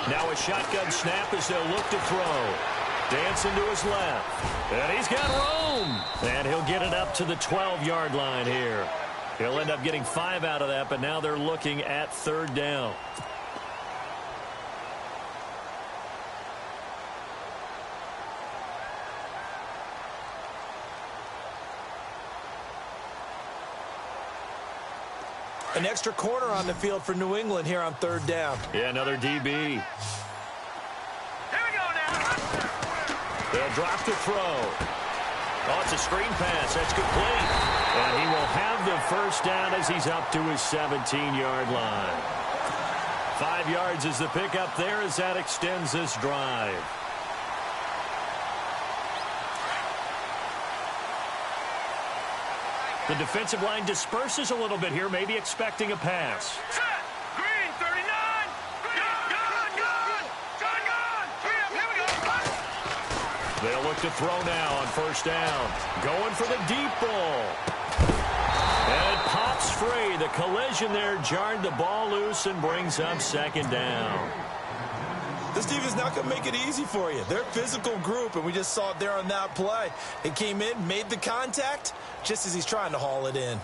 Now a shotgun snap as they'll look to throw. Dancing to his left. And he's got room. And he'll get it up to the 12-yard line here. He'll end up getting 5 out of that, but now they're looking at 3rd down. An extra corner on the field for New England here on 3rd down. Yeah, another DB. They'll drop to throw. Oh, it's a screen pass. That's complete. And he will have the first down as he's up to his 17-yard line. 5 yards is the pickup there as that extends this drive. The defensive line disperses a little bit here, maybe expecting a pass. Green, 39. They'll look to throw now on 1st down. Going for the deep ball. And it pops free. The collision there jarred the ball loose and brings up 2nd down. This team is not going to make it easy for you. They're a physical group, and we just saw it there on that play. He came in, made the contact, just as he's trying to haul it in.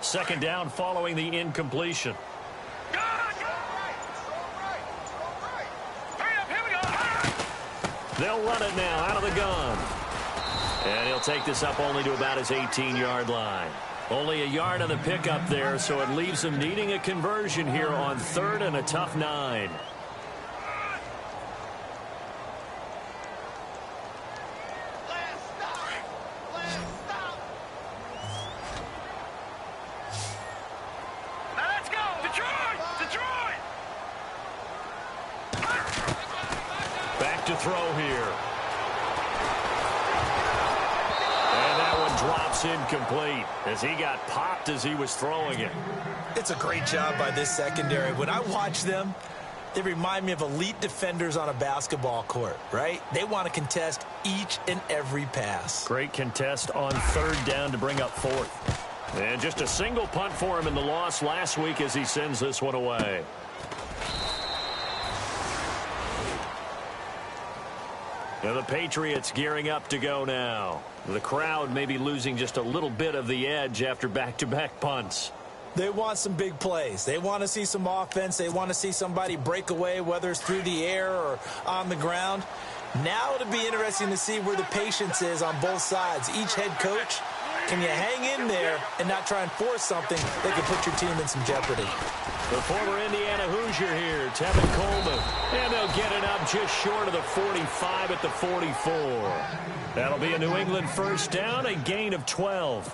Second down following the incompletion. They'll run it now out of the gun. And he'll take this up only to about his 18-yard line. Only a yard on the pickup there, so it leaves him needing a conversion here on 3rd and a tough 9. To throw here. And that one drops incomplete as he got popped as he was throwing it. It's a great job by this secondary. When I watch them, they remind me of elite defenders on a basketball court, right? They want to contest each and every pass. Great contest on 3rd down to bring up 4th. And just a single punt for him in the loss last week as he sends this one away. Now the Patriots gearing up to go now. The crowd may be losing just a little bit of the edge after back-to-back punts. They want some big plays. They want to see some offense. They want to see somebody break away, whether it's through the air or on the ground. Now it'll be interesting to see where the patience is on both sides. Each head coach, can you hang in there and not try and force something that could put your team in some jeopardy? The former Indiana Hoosier here, Tevin Coleman. And they'll get it up just short of the 45 at the 44. That'll be a New England 1st down, a gain of 12.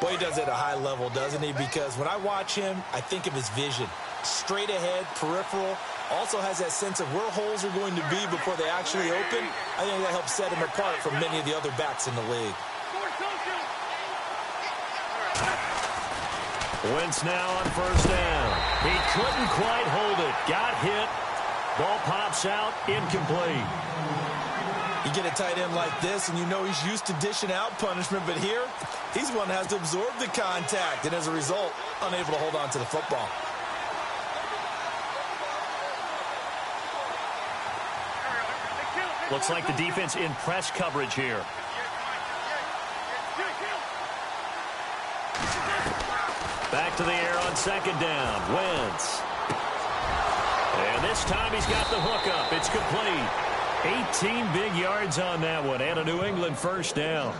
Boy, he does it at a high level, doesn't he? Because when I watch him, I think of his vision. Straight ahead, peripheral. Also has that sense of where holes are going to be before they actually open. I think that helps set him apart from many of the other backs in the league. Wentz now on 1st down. He couldn't quite hold it. Got hit. Ball pops out. Incomplete. You get a tight end like this, and you know he's used to dishing out punishment, but here, he's the one that has to absorb the contact, and as a result, unable to hold on to the football. Looks like the defense in press coverage here. Back to the air on 2nd down. Wentz. And this time he's got the hook up. It's complete. 18 big yards on that one and a New England 1st down.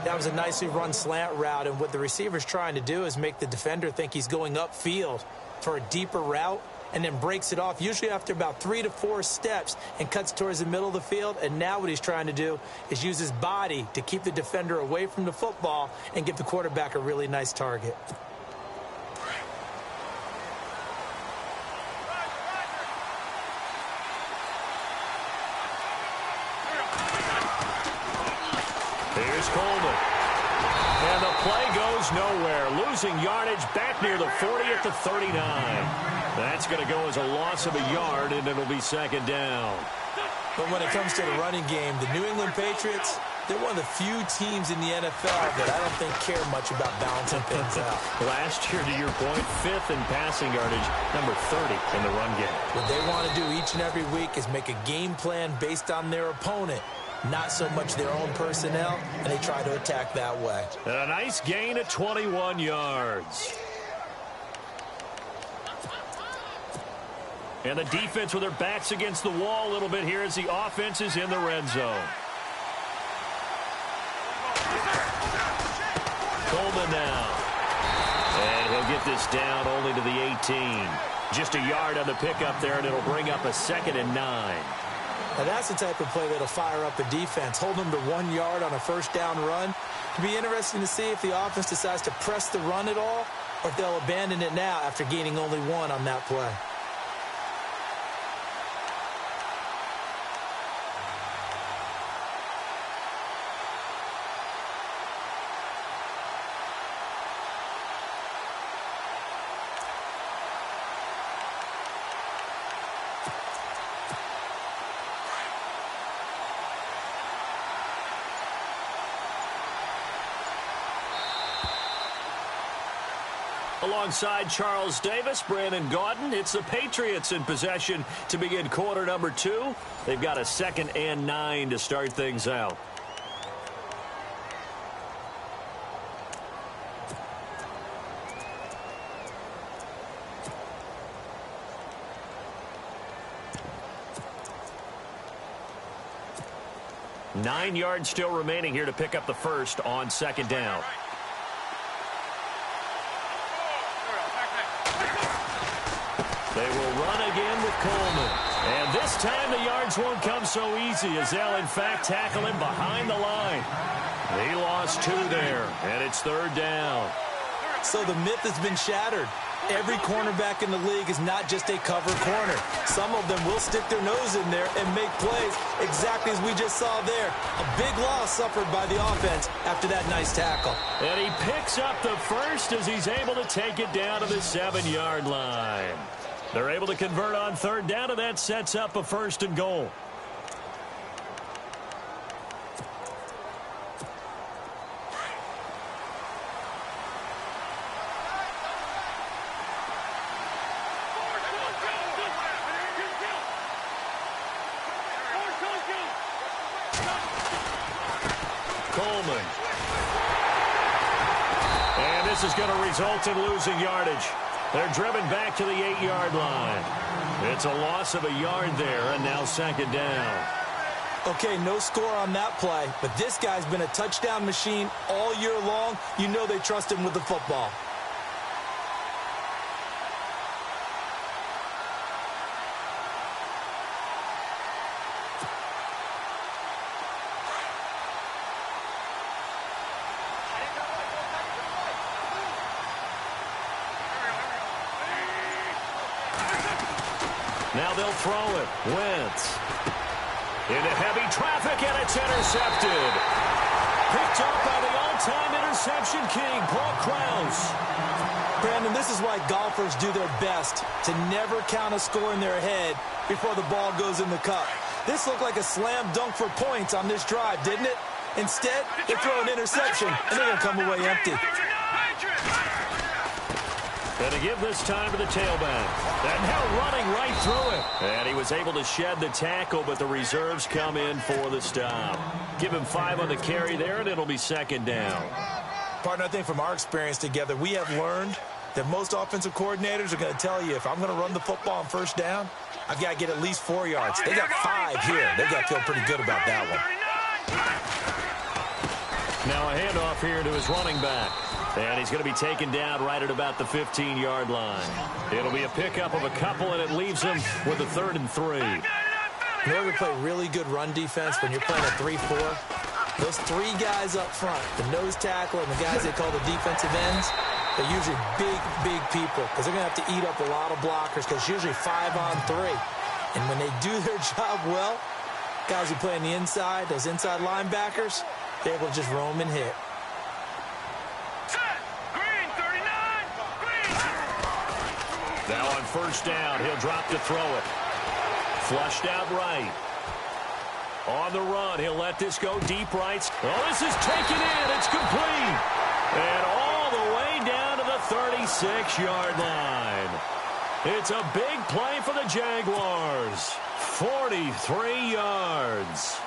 That was a nicely run slant route, and what the receiver's trying to do is make the defender think he's going upfield for a deeper route and then breaks it off, usually after about 3 to 4 steps, and cuts towards the middle of the field. And now what he's trying to do is use his body to keep the defender away from the football and give the quarterback a really nice target. Here's Coleman. And the play goes nowhere. Losing yardage back near the 40 at the 39. That's going to go as a loss of a yard, and it'll be second down. But when it comes to the running game, the New England Patriots, they're one of the few teams in the NFL that I don't think care much about balancing things out. Last year, to your point, 5th in passing yardage, number 30 in the run game. What they want to do each and every week is make a game plan based on their opponent, not so much their own personnel, and they try to attack that way. And a nice gain of 21 yards. And the defense with their backs against the wall a little bit here as the offense is in the red zone. Coleman now. And he'll get this down only to the 18. Just a yard on the pickup there, and it'll bring up a 2nd and 9. Now that's the type of play that'll fire up a defense. Hold them to 1 yard on a first down run. It'll be interesting to see if the offense decides to press the run at all, or if they'll abandon it now after gaining only 1 on that play. Alongside Charles Davis, Brandon Gaudin, it's the Patriots in possession to begin quarter number 2. They've got a 2nd and 9 to start things out. Nine yards still remaining here to pick up the first on second down. They will run again with Coleman. And this time the yards won't come so easy as they'll, in fact, tackle him behind the line. He lost 2 there, and it's third down. So the myth has been shattered. Every cornerback in the league is not just a cover corner. Some of them will stick their nose in there and make plays exactly as we just saw there. A big loss suffered by the offense after that nice tackle. And he picks up the first as he's able to take it down to the 7-yard line. They're able to convert on third down, and that sets up a 1st and goal. Coleman. And this is going to result in losing yardage. They're driven back to the 8-yard line. It's a loss of a yard there, and now second down. Okay, no score on that play, but this guy's been a touchdown machine all year long. You know they trust him with the football. Now they'll throw it. Wentz. Into heavy traffic, and it's intercepted. Picked up by the all-time interception king, Paul Krause. Brandon, this is why golfers do their best to never count a score in their head before the ball goes in the cup. This looked like a slam dunk for points on this drive, didn't it? Instead, they throw an interception, and they're going to come away empty. And to give this time to the tailback. And now running right through it. And he was able to shed the tackle, but the reserves come in for the stop. Give him 5 on the carry there, and it'll be second down. Partner, I think from our experience together, we have learned that most offensive coordinators are going to tell you, if I'm going to run the football on first down, I've got to get at least 4 yards. They got 5 here. They've got to feel pretty good about that one. Now a handoff here to his running back. And he's going to be taken down right at about the 15-yard line. It'll be a pickup of a couple, and it leaves him with a 3rd and 3. In order to play really good run defense when you're playing a 3-4, those 3 guys up front, the nose tackle and the guys they call the defensive ends, they're usually big people because they're going to have to eat up a lot of blockers because usually 5 on 3. And when they do their job well, guys who play on the inside, those inside linebackers, they're able to just roam and hit. Now on first down, he'll drop to throw it. Flushed out right. On the run, he'll let this go deep right. Oh, this is taken in. It's complete. And all the way down to the 36-yard line. It's a big play for the Jaguars. 43 yards.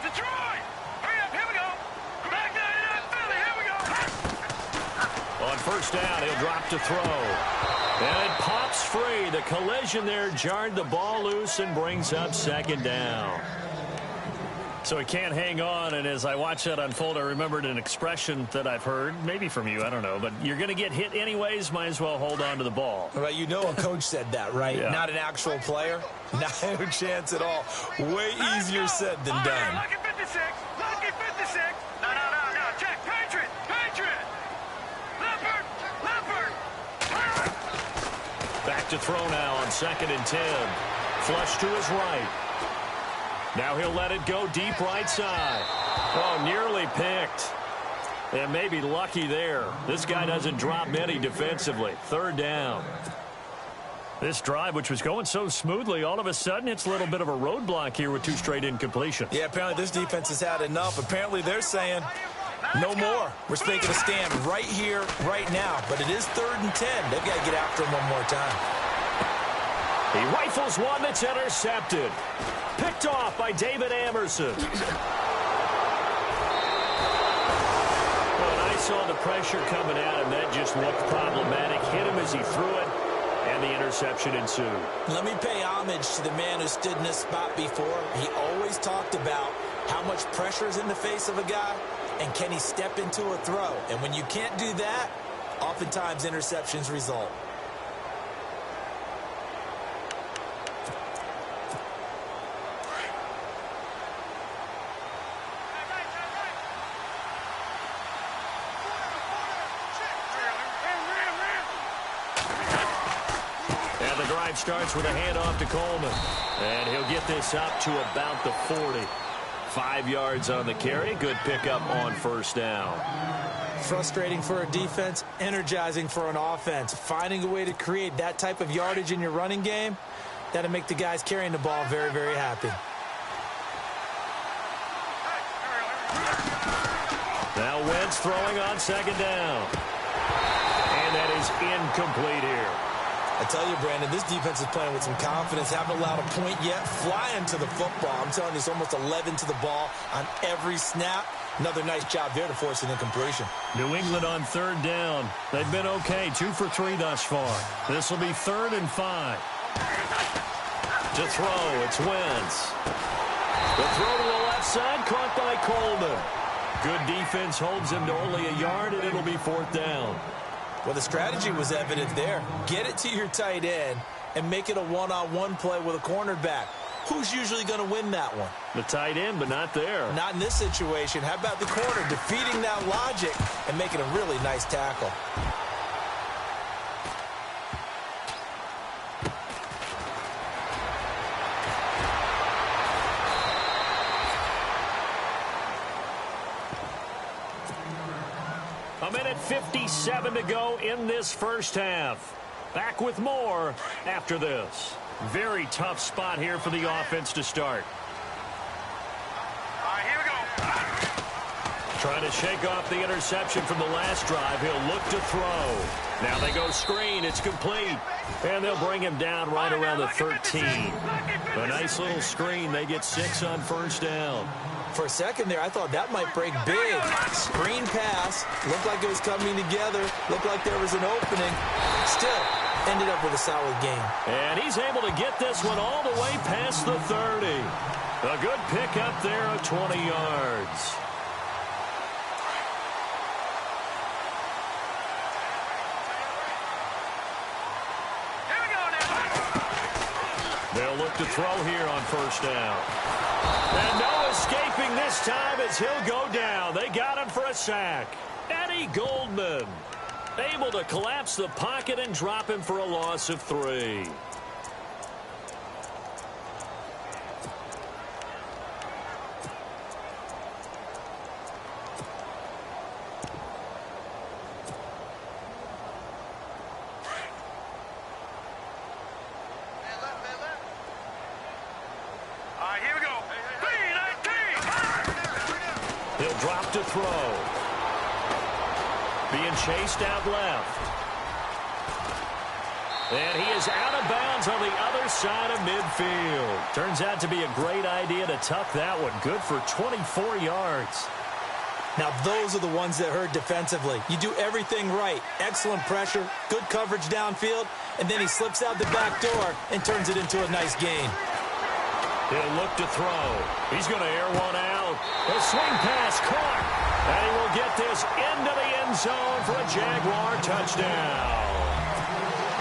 Detroit! Hurry up, here we go! Back there, Philly, here we go! On first down, he'll drop to throw. And it pops free. The collision there jarred the ball loose and brings up second down. So he can't hang on, and as I watched that unfold, I remembered an expression that I've heard, maybe from you, I don't know, but you're going to get hit anyways, might as well hold on to the ball. Well, you know a coach said that, right? Yeah. Not an actual player. No chance at all. Way easier said than done. Lucky 56! Lucky 56! No, check! Patriot! Leopard! Back to throw now on 2nd and 10. Flush to his right. Now he'll let it go deep right side. Oh, nearly picked. And maybe lucky there. This guy doesn't drop many defensively. 3rd down. This drive, which was going so smoothly, all of a sudden it's a little bit of a roadblock here with 2 straight incompletions. Yeah, apparently this defense has had enough. Apparently they're saying no more. We're taking a stand right here, right now. But it is 3rd and 10. They've got to get after him one more time. He rifles one that's intercepted. Picked off by David Amerson. Well, I saw the pressure coming at him. That just looked problematic. Hit him as he threw it, and the interception ensued. Let me pay homage to the man who stood in this spot before. He always talked about how much pressure is in the face of a guy, and can he step into a throw. And when you can't do that, oftentimes interceptions result. Starts with a handoff to Coleman. And he'll get this up to about the 40. 5 yards on the carry. Good pickup on first down. Frustrating for a defense, energizing for an offense. Finding a way to create that type of yardage in your running game, that'll make the guys carrying the ball very, very happy. Now Wentz throwing on 2nd down. And that is incomplete here. I tell you, Brandon, this defense is playing with some confidence. Haven't allowed a point yet. Flying to the football. I'm telling you, it's almost 11 to the ball on every snap. Another nice job there to force an incompletion. New England on 3rd down. They've been okay. 2 for 3 thus far. This will be 3rd and 5. To throw, it's Wentz. The throw to the left side, caught by Coleman. Good defense holds him to only a yard, and it'll be 4th down. Well, the strategy was evident there. Get it to your tight end and make it a one-on-one play with a cornerback. Who's usually going to win that one? The tight end, but not there. Not in this situation. How about the corner defeating that logic and making a really nice tackle? A minute 57 to go in this first half. Back with more after this. Very tough spot here for the offense to start. All right, here we go. Trying to shake off the interception from the last drive. He'll look to throw. Now they go screen. It's complete. And they'll bring him down right around the 13. A nice little screen. They get 6 on first down. For a second there, I thought that might break big. Screen pass. Looked like it was coming together. Looked like there was an opening. Still, ended up with a solid game. And he's able to get this one all the way past the 30. A good pickup there of 20 yards. Here we go now. They'll look to throw here on first down. And no escaping this time as he'll go down. They got him for a sack. Eddie Goldman able to collapse the pocket and drop him for a loss of 3. He'll drop to throw. Being chased out left. And he is out of bounds on the other side of midfield. Turns out to be a great idea to tuck that one. Good for 24 yards. Now, those are the ones that hurt defensively. You do everything right. Excellent pressure, good coverage downfield, and then he slips out the back door and turns it into a nice gain. He'll look to throw. He's going to air one out. A swing pass caught. And he will get this into the end zone for a Jaguar touchdown.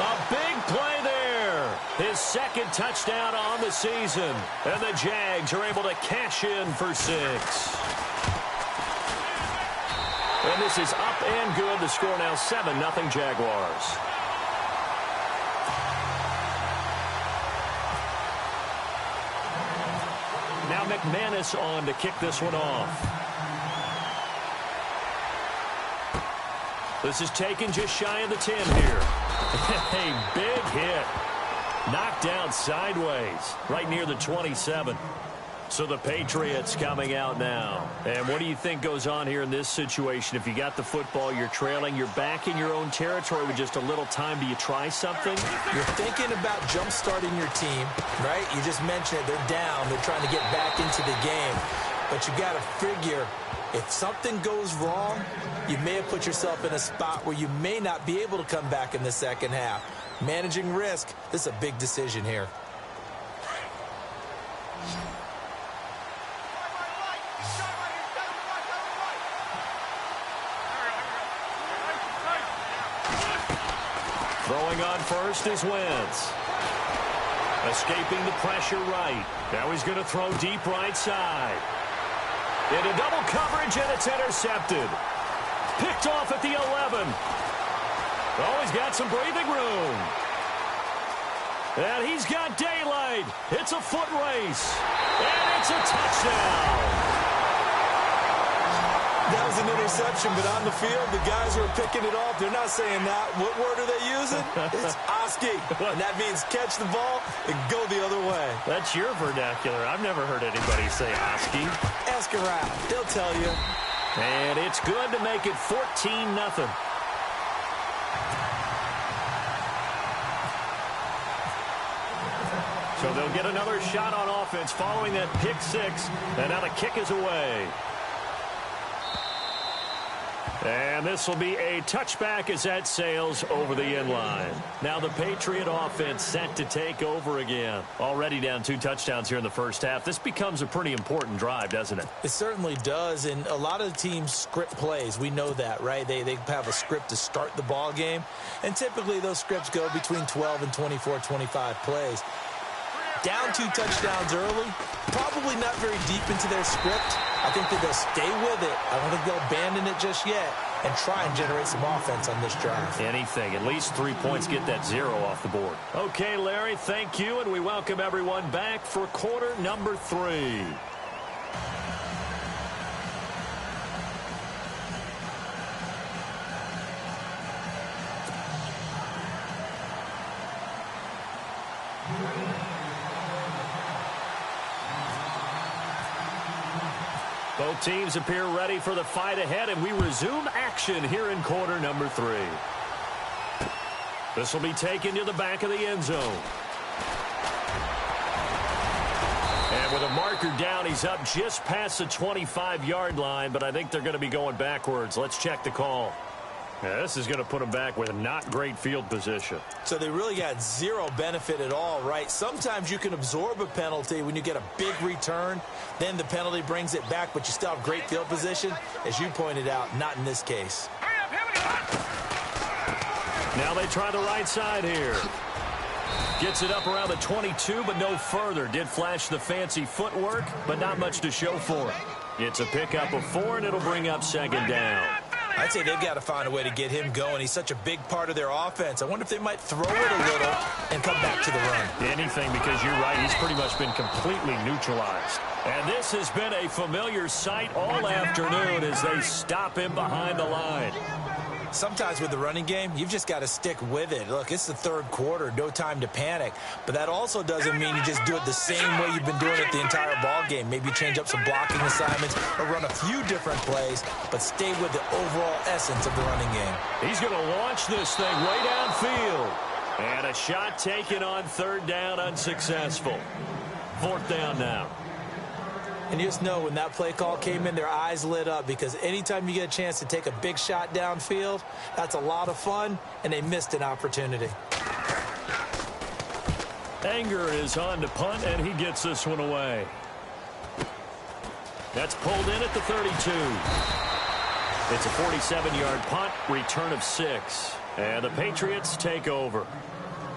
A big play there. His second touchdown on the season. And the Jags are able to cash in for 6. And this is up and good. The score now 7-0 Jaguars. Now McManus on to kick this one off. This is taken just shy of the 10 here. A big hit. Knocked down sideways right near the 27. So the Patriots coming out now. And what do you think goes on here in this situation? If you got the football, you're trailing, you're back in your own territory with just a little time. Do you try something? You're thinking about jump-starting your team, right? You just mentioned it. They're down. They're trying to get back into the game. But you got to figure, if something goes wrong, you may have put yourself in a spot where you may not be able to come back in the second half. Managing risk, this is a big decision here. Throwing on first is Wentz. Escaping the pressure right. Now he's going to throw deep right side. Into double coverage, and it's intercepted. Picked off at the 11. Oh, he's got some breathing room. And he's got daylight. It's a foot race. And it's a touchdown. That was an interception, but on the field, the guys who are picking it off, they're not saying that. What word are they using? It's Oski. And that means catch the ball and go the other way. That's your vernacular. I've never heard anybody say Oski. Ask around. They'll tell you. And it's good to make it 14-0. So they'll get another shot on offense following that pick 6. And now the kick is away. And this will be a touchback as that sails over the end line. Now the Patriot offense set to take over again. Already down 2 touchdowns here in the first half. This becomes a pretty important drive, doesn't it? It certainly does, and a lot of the teams script plays. We know that, right? They have a script to start the ball game, and typically those scripts go between 12 and 24, 25 plays. Down 2 touchdowns early, probably not very deep into their script. I think that they'll stay with it. I don't think they'll abandon it just yet and try and generate some offense on this drive. Anything. At least 3 points, get that 0 off the board. Okay, Larry, thank you, and we welcome everyone back for quarter number 3. Both teams appear ready for the fight ahead, and we resume action here in quarter number 3. This will be taken to the back of the end zone. And with a marker down, he's up just past the 25-yard line, but I think they're going to be going backwards. Let's check the call. Yeah, this is going to put them back with not great field position. So they really got 0 benefit at all, right? Sometimes you can absorb a penalty when you get a big return. Then the penalty brings it back, but you still have great field position. As you pointed out, not in this case. Now they try the right side here. Gets it up around the 22, but no further. Did flash the fancy footwork, but not much to show for it. It's a pickup of 4, and it'll bring up second down. I'd say they've got to find a way to get him going. He's such a big part of their offense. I wonder if they might throw it a little and come back to the run. Anything, because you're right. He's pretty much been completely neutralized. And this has been a familiar sight all afternoon as they stop him behind the line. Sometimes with the running game, you've just got to stick with it. Look, it's the third quarter, no time to panic. But that also doesn't mean you just do it the same way you've been doing it the entire ball game. Maybe change up some blocking assignments or run a few different plays, but stay with the overall essence of the running game. He's going to launch this thing way downfield. And a shot taken on third down, unsuccessful. Fourth down now. And you just know when that play call came in, their eyes lit up, because anytime you get a chance to take a big shot downfield, that's a lot of fun, and they missed an opportunity. Anger is on to punt, and he gets this one away. That's pulled in at the 32. It's a 47-yard punt, return of 6. And the Patriots take over.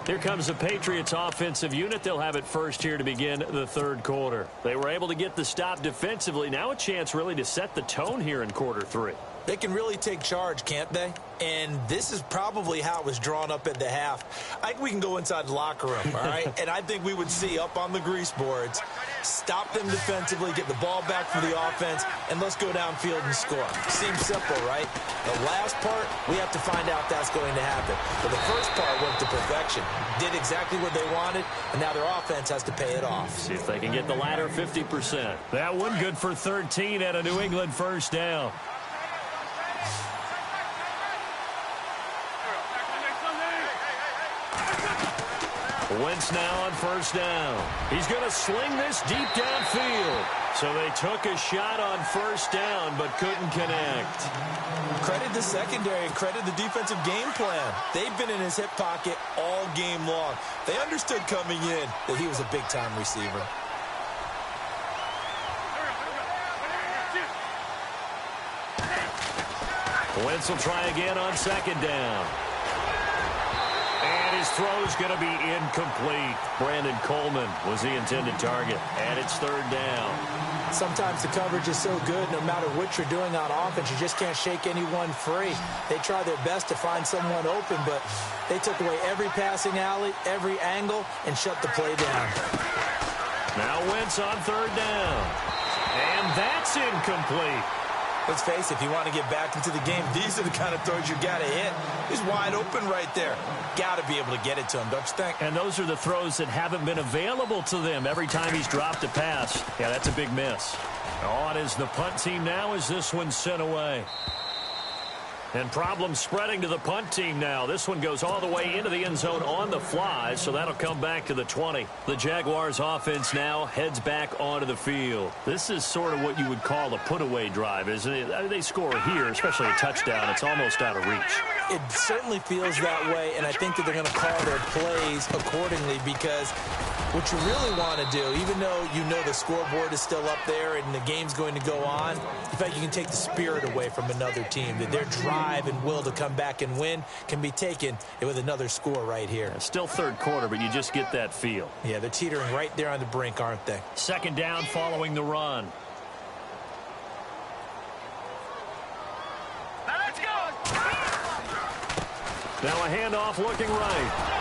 Here comes the Patriots offensive unit. They'll have it first here to begin the third quarter. They were able to get the stop defensively. Now a chance really to set the tone here in quarter 3. They can really take charge, can't they? And this is probably how it was drawn up at the half. I think we can go inside the locker room, all right? And I think we would see up on the grease boards, stop them defensively, get the ball back for the offense, and let's go downfield and score. Seems simple, right? The last part, we have to find out that's going to happen. But the first part went to perfection. Did exactly what they wanted, and now their offense has to pay it off. See if they can get the latter 50%. That one good for 13 at a New England first down. Wentz now on first down. He's going to sling this deep downfield. So they took a shot on first down but couldn't connect. Credit the secondary and credit the defensive game plan. They've been in his hip pocket all game long. They understood coming in that he was a big-time receiver. Wentz will try again on second down. And his throw's going to be incomplete. Brandon Coleman was the intended target. And it's third down. Sometimes the coverage is so good, no matter what you're doing on offense, you just can't shake anyone free. They try their best to find someone open, but they took away every passing alley, every angle, and shut the play down. Now Wentz on third down. And that's incomplete. Let's face it, if you want to get back into the game, these are the kind of throws you got to hit. He's wide open right there. Got to be able to get it to him, don't you think? And those are the throws that haven't been available to them every time he's dropped a pass. Yeah, that's a big miss. On is the punt team now as this one's sent away. And problems spreading to the punt team now. This one goes all the way into the end zone on the fly, so that'll come back to the 20. The Jaguars offense now heads back onto the field. This is sort of what you would call a put-away drive, isn't it? They score here, especially a touchdown. It's almost out of reach. It certainly feels that way, and I think that they're going to call their plays accordingly, because what you really want to do, even though you know the scoreboard is still up there and the game's going to go on, in fact, you can take the spirit away from another team, that their drive and will to come back and win can be taken with another score right here. Yeah, still third quarter, but you just get that feel. Yeah, they're teetering right there on the brink, aren't they? Second down following the run. Let's go! Now a handoff looking right.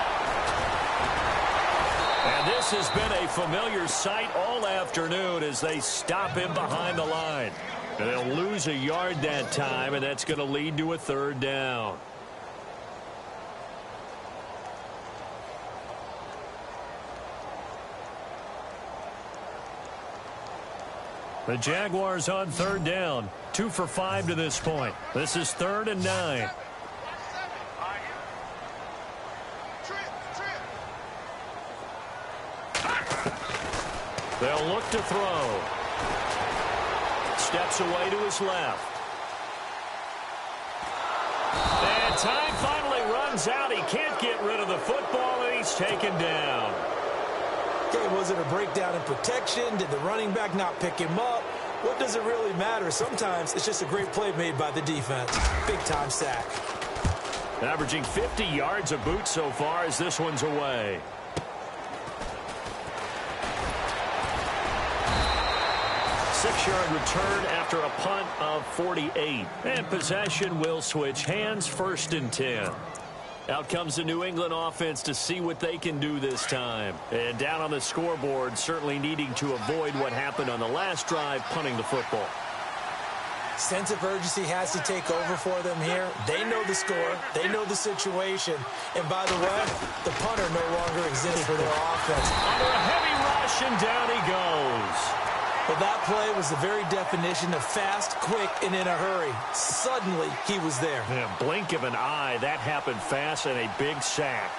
And this has been a familiar sight all afternoon as they stop him behind the line. And they'll lose a yard that time, and that's going to lead to a third down. The Jaguars on third down. 2 for 5 to this point. This is 3rd and 9. They'll look to throw. Steps away to his left. And time finally runs out. He can't get rid of the football, and he's taken down. Okay, was it a breakdown in protection? Did the running back not pick him up? What does it really matter? Sometimes it's just a great play made by the defense. Big-time sack. Averaging 50 yards a boot so far as this one's away. Six-yard return after a punt of 48. And possession will switch hands, 1st and 10. Out comes the New England offense to see what they can do this time. And down on the scoreboard, certainly needing to avoid what happened on the last drive, punting the football. Sense of urgency has to take over for them here. They know the score. They know the situation. And by the way, the punter no longer exists for their offense. Under a heavy rush, and down he goes. Well, that play was the very definition of fast, quick, and in a hurry. Suddenly, he was there. Yeah, blink of an eye, that happened fast, and a big sack.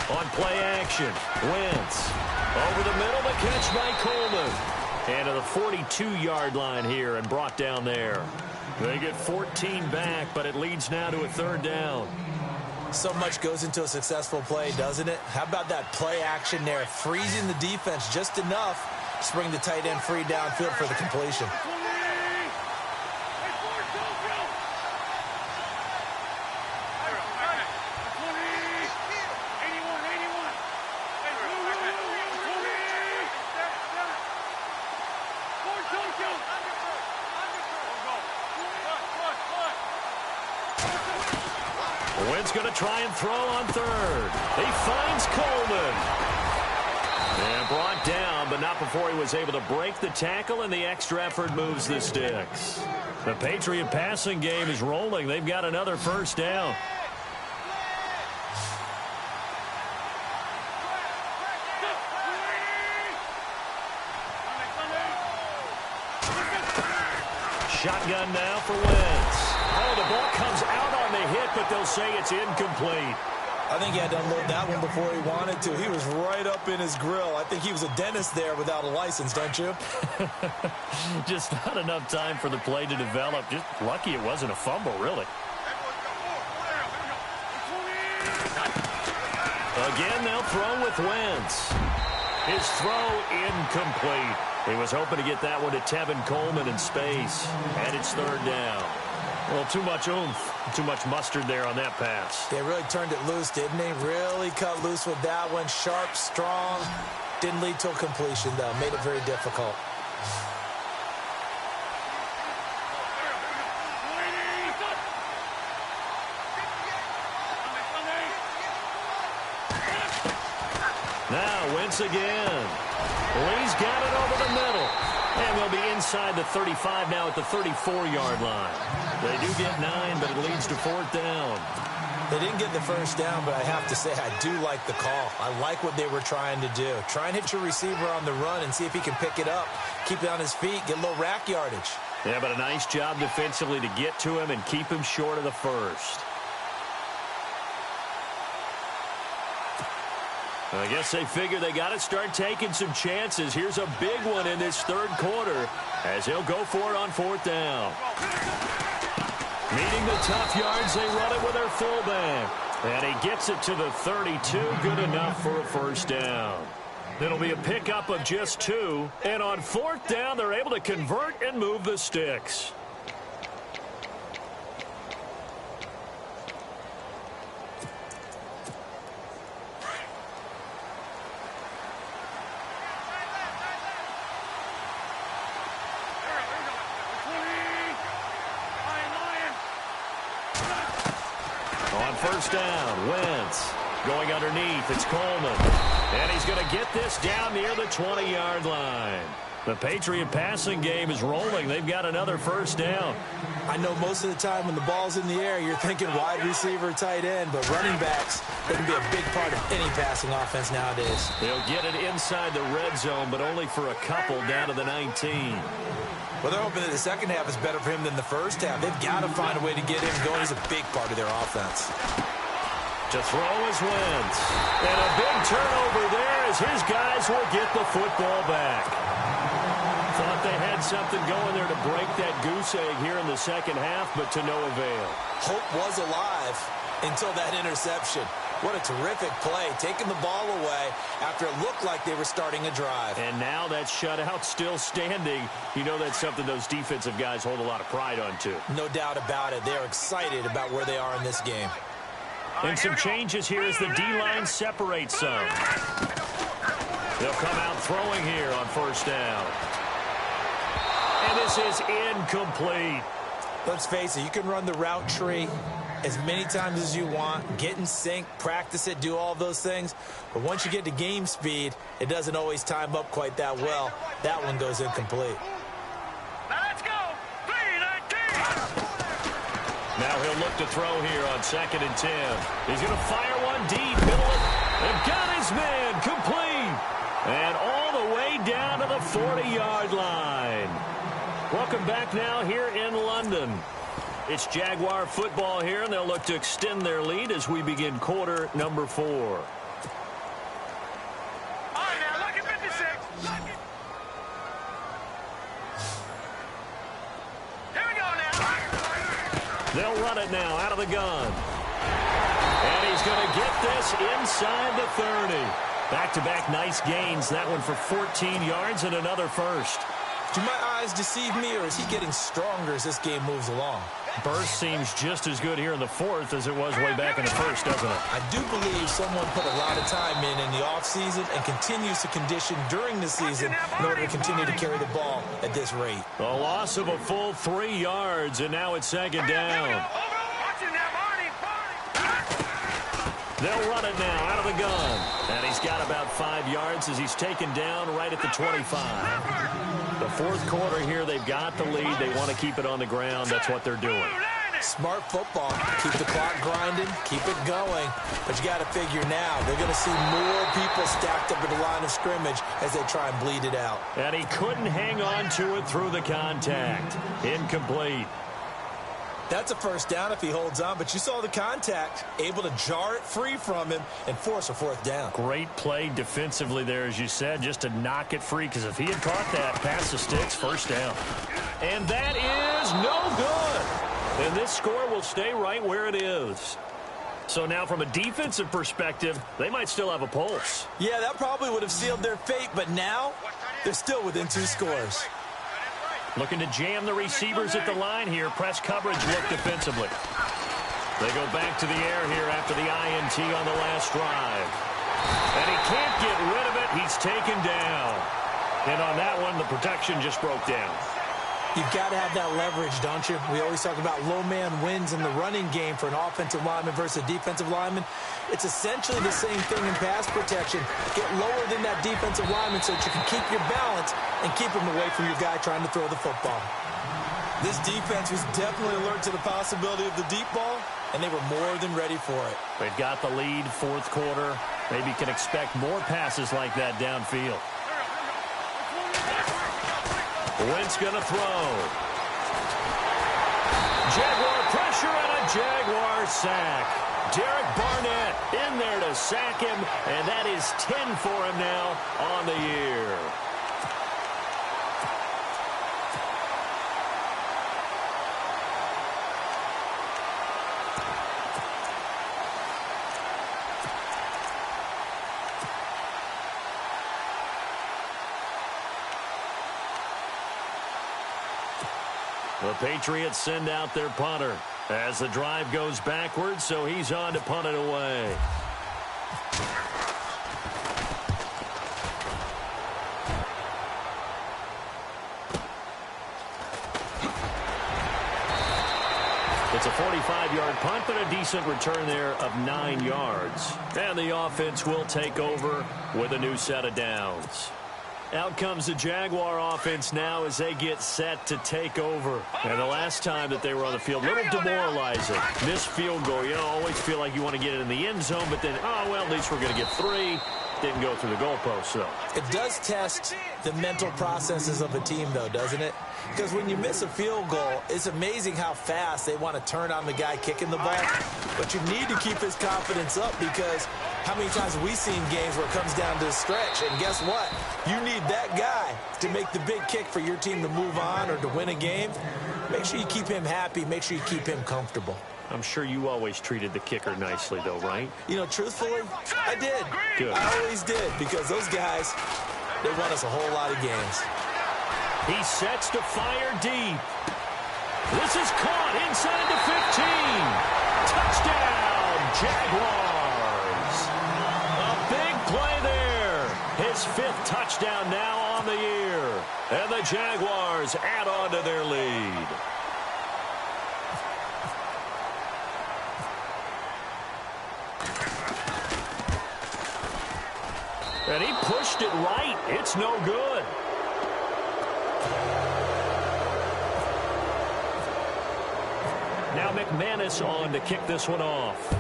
On play action, Wentz. Over the middle, the catch by Coleman. And to the 42-yard line here and brought down there. They get 14 back, but it leads now to a third down. So much goes into a successful play, doesn't it? How about that play action there? Freezing the defense just enough to bring the tight end free downfield for the completion. Wentz going to try and throw on third. He finds Coleman. And brought down, but not before he was able to break the tackle, and the extra effort moves the sticks. The Patriot passing game is rolling. They've got another first down. Shotgun now for Wentz. Oh, the ball comes out on the hit, but they'll say it's incomplete. I think he had to unload that one before he wanted to. He was right up in his grill. I think he was a dentist there without a license, don't you? Just not enough time for the play to develop. Just lucky it wasn't a fumble, really. Again, they'll throw with Wentz. His throw incomplete. He was hoping to get that one to Tevin Coleman in space. And it's third down. Well, too much oomph, too much mustard there on that pass. They really turned it loose, didn't they? Really cut loose with that one. Sharp, strong. Didn't lead to a completion, though. Made it very difficult. Now, Wentz again. Lee's got it over the middle. And they'll be inside the 35 now at the 34-yard line. They do get 9, but it leads to fourth down. They didn't get the first down, but I have to say I do like the call. I like what they were trying to do. Try and hit your receiver on the run and see if he can pick it up. Keep it on his feet, get a little rack yardage. Yeah, but a nice job defensively to get to him and keep him short of the first. I guess they figure they got to start taking some chances. Here's a big one in this third quarter as he'll go for it on fourth down. Needing the tough yards, they run it with their fullback. And he gets it to the 32, good enough for a first down. It'll be a pickup of just 2. And on fourth down, they're able to convert and move the sticks. First down, Wentz going underneath. It's Coleman. And he's going to get this down near the 20-yard line. The Patriot passing game is rolling. They've got another first down. I know most of the time when the ball's in the air, you're thinking wide receiver, tight end, but running backs, they can be a big part of any passing offense nowadays. They'll get it inside the red zone, but only for a couple down to the 19. Well, they're hoping that the second half is better for him than the first half. They've got to find a way to get him going. He's a big part of their offense. To throw is Wentz. And a big turnover there as his guys will get the football back. Thought they had something going there to break that goose egg here in the second half, but to no avail. Hope was alive until that interception. What a terrific play, taking the ball away after it looked like they were starting a drive. And now that shutout still standing. You know that's something those defensive guys hold a lot of pride on, too. No doubt about it. They're excited about where they are in this game. And some changes here as the D-line separates some. They'll come out throwing here on first down. And this is incomplete. Let's face it, you can run the route tree as many times as you want, get in sync, practice it, do all those things. But once you get to game speed, it doesn't always time up quite that well. That one goes incomplete. Now let's go. 3-19. Now he'll look to throw here on 2nd and 10. He's going to fire one deep, middle it, and got his man complete. And all the way down to the 40-yard line. Welcome back now here in London. It's Jaguar football here, and they'll look to extend their lead as we begin quarter number 4. All right, now look at 56. Here we go now. They'll run it now out of the gun. And he's going to get this inside the 30. Back-to-back nice gains. That one for 14 yards and another first. Do my eyes deceive me, or is he getting stronger as this game moves along? Burst seems just as good here in the 4th as it was way back in the 1st, doesn't it? I do believe someone put a lot of time in the offseason and continues to condition during the season in order to continue to carry the ball at this rate. A loss of a full 3 yards, and now it's 2nd down. Watch it now, Barney. They'll run it now out of the gun. And he's got about 5 yards as he's taken down right at the 25. The 4th quarter here, they've got the lead. They want to keep it on the ground. That's what they're doing. Smart football. Keep the clock grinding. Keep it going. But you got to figure now, they're going to see more people stacked up at the line of scrimmage as they try and bleed it out. And he couldn't hang on to it through the contact. Incomplete. That's a first down if he holds on, but you saw the contact, able to jar it free from him and force a 4th down. Great play defensively there, as you said, just to knock it free, because if he had caught that, pass the sticks, first down. And that is no good. And this score will stay right where it is. So now from a defensive perspective, they might still have a pulse. Yeah, that probably would have sealed their fate, but now they're still within 2 scores. Looking to jam the receivers at the line here. Press coverage look defensively. They go back to the air here after the INT on the last drive. And he can't get rid of it. He's taken down. And on that one, the protection just broke down. You've got to have that leverage, don't you? We always talk about low man wins in the running game for an offensive lineman versus a defensive lineman. It's essentially the same thing in pass protection. Get lower than that defensive lineman so that you can keep your balance and keep him away from your guy trying to throw the football. This defense was definitely alert to the possibility of the deep ball, and they were more than ready for it. They've got the lead, 4th quarter. Maybe can expect more passes like that downfield. Wentz going to throw. Jaguar pressure and a Jaguar sack. Derek Barnett in there to sack him, and that is 10 for him now on the year. The Patriots send out their punter as the drive goes backwards, so he's on to punt it away. It's a 45-yard punt, but a decent return there of 9 yards. And the offense will take over with a new set of downs. Out comes the Jaguar offense now as they get set to take over. And the last time that they were on the field, a little demoralizing. Missed field goal. You know, always feel like you want to get it in the end zone, but then, oh, well, at least we're going to get 3. Didn't go through the goalpost, though. It does test the mental processes of a team, though, doesn't it? Because when you miss a field goal, it's amazing how fast they want to turn on the guy kicking the ball. But you need to keep his confidence up, because how many times have we seen games where it comes down to a stretch? And guess what? You need that guy to make the big kick for your team to move on or to win a game. Make sure you keep him happy. Make sure you keep him comfortable. I'm sure you always treated the kicker nicely, though, right? You know, truthfully, I did. Good. I always did, because those guys, they won us a whole lot of games. He sets to fire deep. This is caught inside the 15. Touchdown, Jaguars. A big play there. His 5th touchdown now on the year. And the Jaguars add on to their lead. And he pushed it right. It's no good. Now McManus on to kick this one off.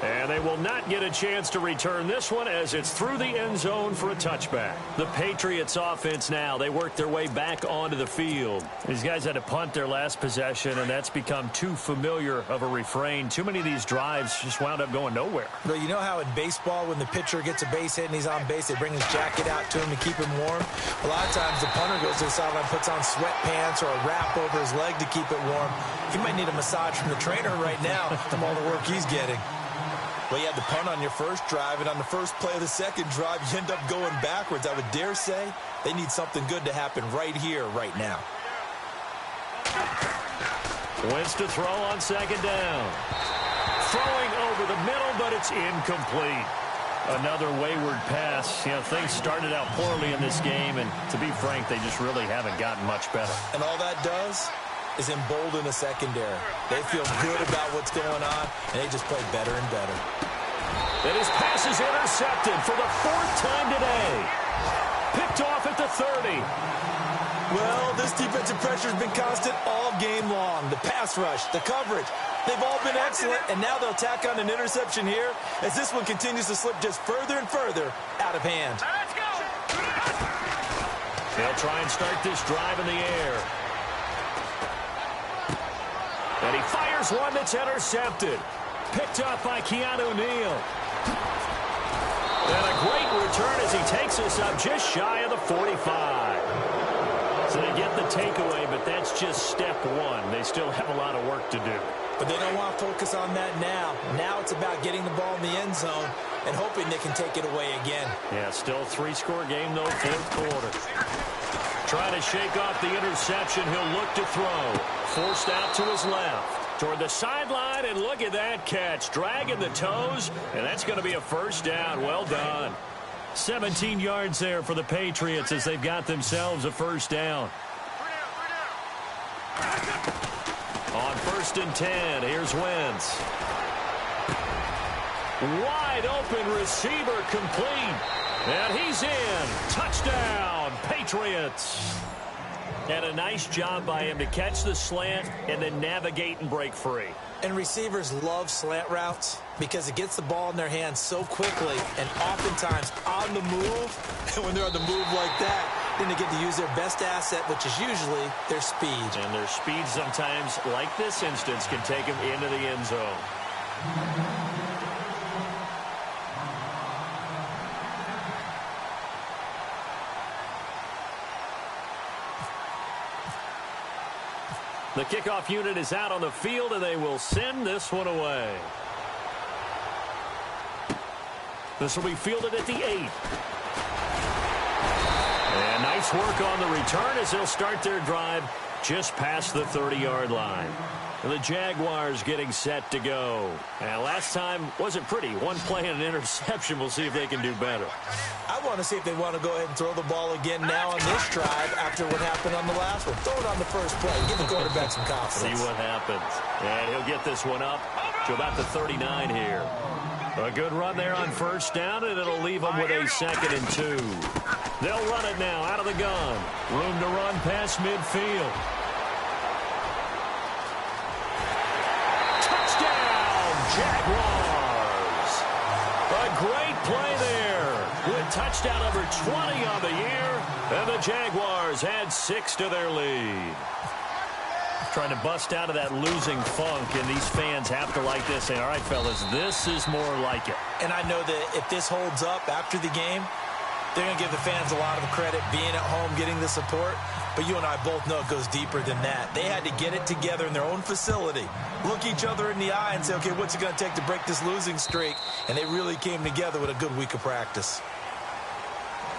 And they will not get a chance to return this one as it's through the end zone for a touchback. The Patriots offense now, they work their way back onto the field. These guys had to punt their last possession, and that's become too familiar of a refrain. Too many of these drives just wound up going nowhere. But you know how in baseball, when the pitcher gets a base hit and he's on base, they bring his jacket out to him to keep him warm? A lot of times the punter goes to the sideline, puts on sweatpants or a wrap over his leg to keep it warm. He might need a massage from the trainer right now from all the work he's getting. Well, you had the punt on your first drive, and on the first play of the second drive, you end up going backwards. I would dare say they need something good to happen right here, right now. Wentz to throw on second down. Throwing over the middle, but it's incomplete. Another wayward pass. You know, things started out poorly in this game, and to be frank, they just really haven't gotten much better. And all that does is embolden the secondary. They feel good about what's going on, and they just play better and better. And his pass is intercepted for the fourth time today. Picked off at the 30. Well, this defensive pressure has been constant all game long. The pass rush, the coverage, they've all been excellent, and now they'll tack on an interception here as this one continues to slip just further and further out of hand. Let's go. They'll try and start this drive in the air. And he fires one that's intercepted. Picked up by Keanu Neal. And a great return as he takes us up just shy of the 45. So they get the takeaway, but that's just step one. They still have a lot of work to do. But they don't want to focus on that now. Now it's about getting the ball in the end zone and hoping they can take it away again. Yeah, still a three-score game, though, fourth quarter. Trying to shake off the interception. He'll look to throw. Forced out to his left. Toward the sideline, and look at that catch. Dragging the toes, and that's going to be a first down. Well done. 17 yards there for the Patriots as they've got themselves a first down. On 1st and 10, here's Wentz. Wide open receiver complete. And he's in. Touchdown, Patriots. And a nice job by him to catch the slant and then navigate and break free. And receivers love slant routes because it gets the ball in their hands so quickly and oftentimes on the move. And when they're on the move like that, then they get to use their best asset, which is usually their speed. And their speed sometimes, like this instance, can take them into the end zone. The kickoff unit is out on the field, and they will send this one away. This will be fielded at the 8. And nice work on the return as they'll start their drive just past the 30-yard line. And the Jaguars getting set to go. And last time wasn't pretty. One play and an interception. We'll see if they can do better. I want to see if they want to go ahead and throw the ball again now on this drive after what happened on the last one. Throw it on the first play. Give the quarterback some confidence. See what happens. And he'll get this one up to about the 39 here. A good run there on first down, and it'll leave them with a 2nd and 2. They'll run it now out of the gun. Room to run past midfield. Touchdown, Jaguars. A great play there with touchdown number 20 on the year, and the Jaguars add 6 to their lead. Trying to bust out of that losing funk, and these fans have to like this. Saying, all right, fellas, this is more like it. And I know that if this holds up after the game, they're going to give the fans a lot of credit being at home, getting the support. But you and I both know it goes deeper than that. They had to get it together in their own facility, look each other in the eye and say, okay, what's it going to take to break this losing streak? And they really came together with a good week of practice.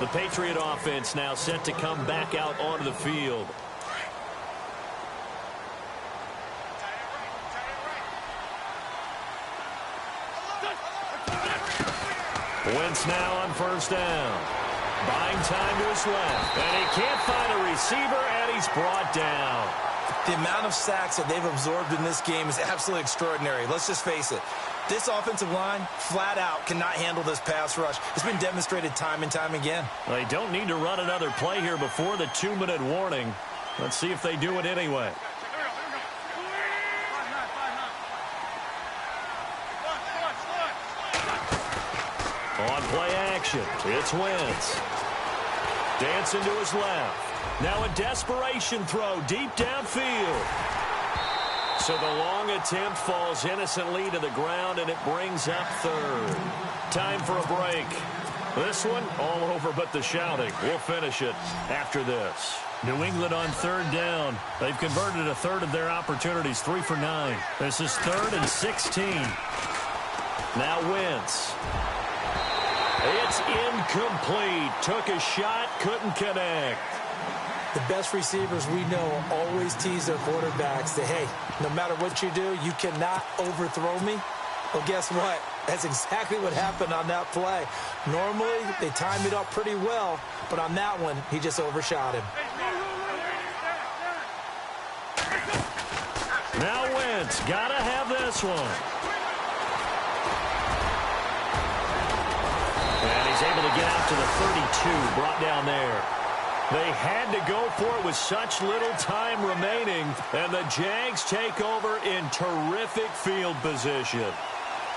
The Patriot offense now set to come back out onto the field. Wentz now on first down. Buying time to his left. And he can't find a receiver, and he's brought down. The amount of sacks that they've absorbed in this game is absolutely extraordinary. Let's just face it. This offensive line, flat out, cannot handle this pass rush. It's been demonstrated time and time again. They don't need to run another play here before the 2-minute warning. Let's see if they do it anyway. On play action, it's Wentz. Dancing to his left. Now a desperation throw deep downfield. So the long attempt falls innocently to the ground, and it brings up third. Time for a break. This one, all over but the shouting. We'll finish it after this. New England on third down. They've converted a third of their opportunities, 3 for 9. This is 3rd and 16. Now Wentz. It's incomplete. Took a shot, couldn't connect. The best receivers we know always tease their quarterbacks that, hey, no matter what you do, you cannot overthrow me. Well, guess what? That's exactly what happened on that play. Normally, they time it up pretty well, but on that one, he just overshot him. Now Wentz, gotta have this one. And he's able to get out to the 32, brought down there. They had to go for it with such little time remaining, and the Jags take over in terrific field position.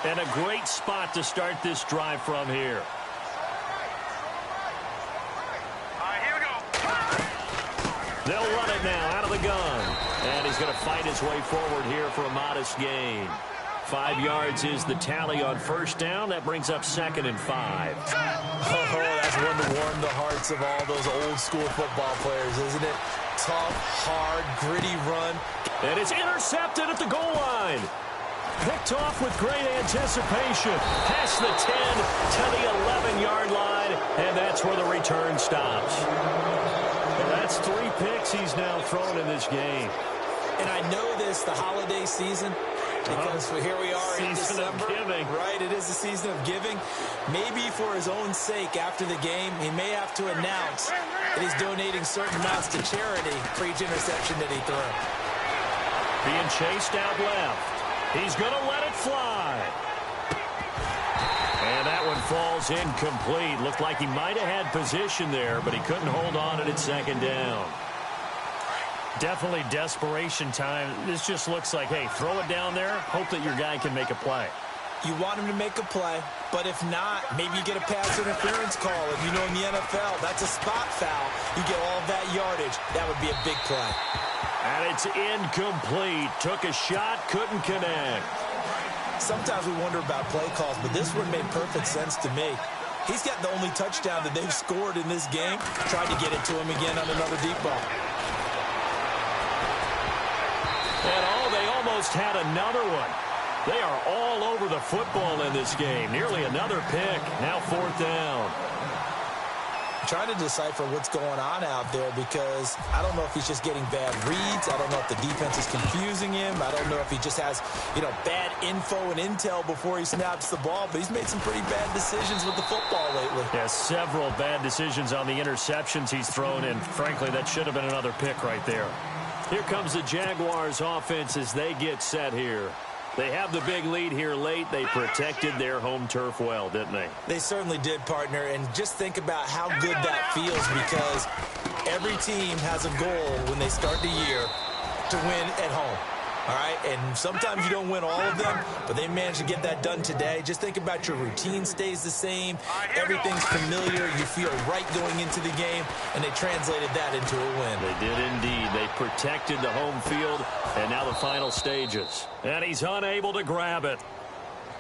And a great spot to start this drive from here. Here we go. They'll run it now out of the gun. And he's going to fight his way forward here for a modest gain. 5 yards is the tally on first down. That brings up 2nd and 5. Oh, that's one to warm the hearts of all those old-school football players, isn't it? Tough, hard, gritty run. And it's intercepted at the goal line. Picked off with great anticipation. Past the 10 to the 11-yard line, and that's where the return stops. Well, that's 3 picks he's now thrown in this game. And I know this, the holiday season, because here we are in December. Season of giving. Right, it is the season of giving. Maybe for his own sake after the game, he may have to announce that he's donating certain amounts to charity for each interception that he threw. Being chased out left. He's going to let it fly. And that one falls incomplete. Looked like he might have had position there, but he couldn't hold on at 2nd down. Definitely desperation time. This just looks like, hey, throw it down there, hope that your guy can make a play. You want him to make a play, but if not, maybe you get a pass interference call. And you know in the NFL, that's a spot foul. You get all that yardage. That would be a big play. And it's incomplete. Took a shot, couldn't connect. Sometimes we wonder about play calls, but this one made perfect sense to me. He's got the only touchdown that they've scored in this game. Tried to get it to him again on another deep ball. And they almost had another one. They are all over the football in this game. Nearly another pick. Now 4th down. I'm trying to decipher what's going on out there because I don't know if he's just getting bad reads. I don't know if the defense is confusing him. I don't know if he just has, bad info and intel before he snaps the ball. But he's made some pretty bad decisions with the football lately. Yeah, several bad decisions on the interceptions he's thrown in. Frankly, that should have been another pick right there. Here comes the Jaguars offense as they get set here. They have the big lead here late. They protected their home turf well, didn't they? They certainly did, partner. And just think about how good that feels because every team has a goal when they start the year to win at home. All right, and sometimes you don't win all of them, but they managed to get that done today. Just think about your routine stays the same. Everything's familiar. You feel right going into the game, and they translated that into a win. They did indeed. They protected the home field, and now the final stages. And he's unable to grab it.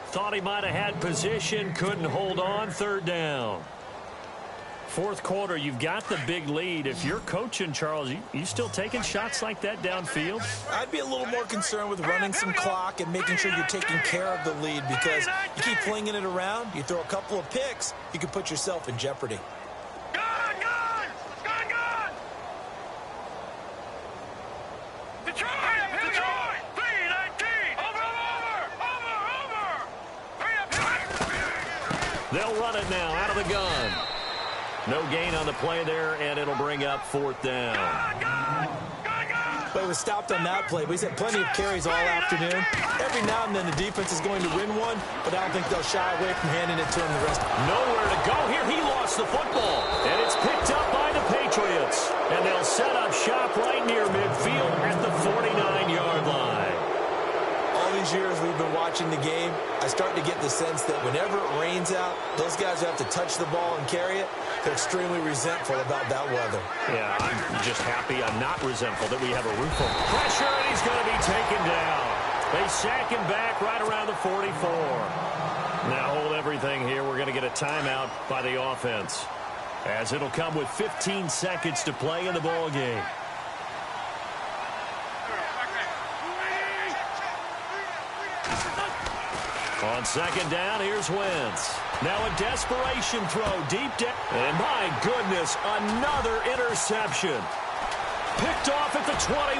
Thought he might have had position, couldn't hold on, 3rd down. 4th quarter, you've got the big lead. If you're coaching, Charles, you still taking shots like that downfield? I'd be a little more concerned with running some clock and making sure you're taking care of the lead because you keep flinging it around, you throw a couple of picks, you can put yourself in jeopardy. Gun! Detroit! Detroit! 3-19! Over! Hurry up! They'll run it now out of the gun. No gain on the play there, and it'll bring up 4th down. But he was stopped on that play. But he's had plenty of carries all afternoon. Every now and then the defense is going to win one, but I don't think they'll shy away from handing it to him the rest. Nowhere to go here. He lost the football, and it's picked up by the Patriots. And they'll set up shop right near midfield at the 49-yard line. All these years we've been watching the game, I start to get the sense that whenever it rains out, those guys who have to touch the ball and carry it, they're extremely resentful about that weather. Yeah, I'm just happy I'm not resentful that we have a roof over. Pressure, and he's going to be taken down. They sack him back right around the 44. Now hold everything here. We're going to get a timeout by the offense, as it'll come with 15 seconds to play in the ball game. On 2nd down, here's Wentz. Now a desperation throw deep down. And my goodness, another interception. Picked off at the 21.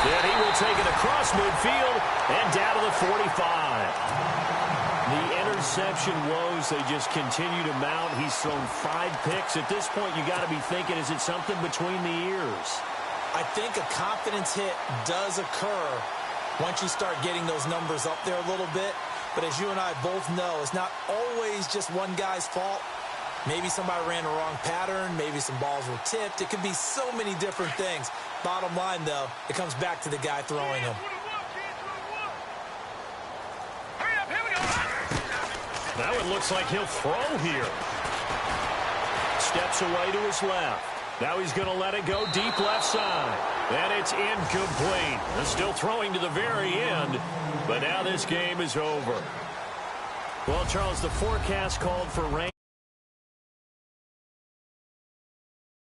Then he will take it across midfield and down to the 45. The interception woes, they just continue to mount. He's thrown 5 picks. At this point, you got to be thinking, is it something between the ears? I think a confidence hit does occur once you start getting those numbers up there a little bit. But as you and I both know, it's not always just one guy's fault. Maybe somebody ran the wrong pattern. Maybe some balls were tipped. It could be so many different things. Bottom line, though, it comes back to the guy throwing them. Now it looks like he'll throw here. Steps away to his left. Now he's going to let it go deep left side. And it's incomplete. And still throwing to the very end. But now this game is over. Well, Charles, the forecast called for rain.